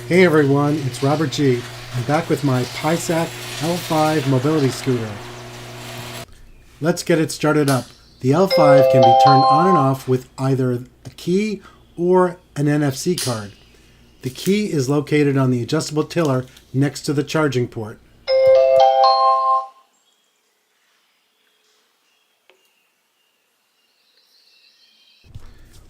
Hey everyone, it's Robert G. I'm back with my Paiseec L5 mobility scooter. Let's get it started up. The L5 can be turned on and off with either a key or an NFC card. The key is located on the adjustable tiller next to the charging port.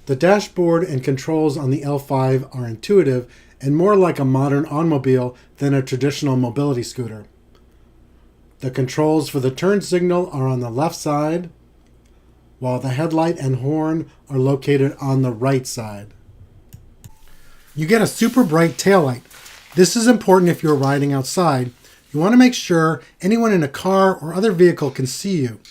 The dashboard and controls on the L5 are intuitive and more like a modern automobile than a traditional mobility scooter. The controls for the turn signal are on the left side, while the headlight and horn are located on the right side. You get a super bright taillight. This is important if you're riding outside. You want to make sure anyone in a car or other vehicle can see you.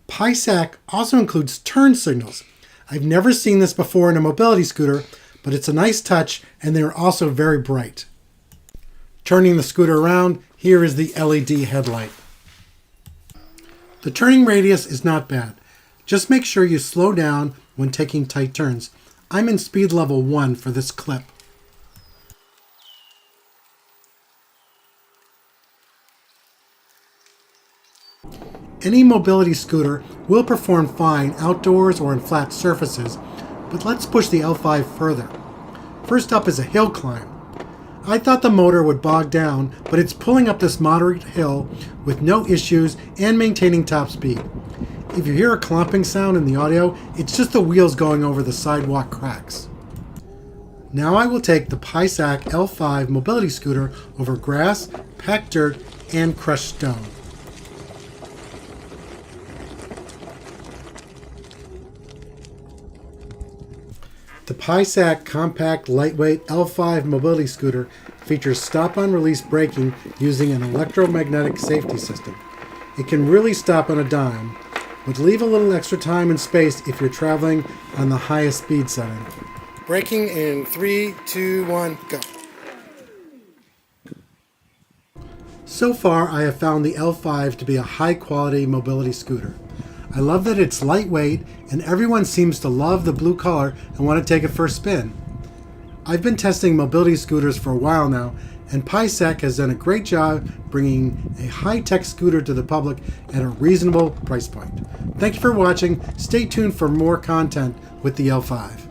Paiseec also includes turn signals. I've never seen this before in a mobility scooter, but it's a nice touch and they're also very bright. Turning the scooter around, here is the LED headlight. The turning radius is not bad. Just make sure you slow down when taking tight turns. I'm in speed level 1 for this clip. Any mobility scooter will perform fine outdoors or on flat surfaces, but let's push the L5 further. First up is a hill climb. I thought the motor would bog down, but it's pulling up this moderate hill with no issues and maintaining top speed. If you hear a clomping sound in the audio, it's just the wheels going over the sidewalk cracks. Now I will take the Paiseec L5 mobility scooter over grass, packed dirt, and crushed stone. The Paiseec compact lightweight L5 mobility scooter features stop-on-release braking using an electromagnetic safety system. It can really stop on a dime, but leave a little extra time and space if you're traveling on the highest speed setting. Braking in 3, 2, 1, go. So far, I have found the L5 to be a high-quality mobility scooter. I love that it's lightweight and everyone seems to love the blue color and want to take it for a spin. I've been testing mobility scooters for a while now, and Paiseec has done a great job bringing a high-tech scooter to the public at a reasonable price point. Thank you for watching. Stay tuned for more content with the L5.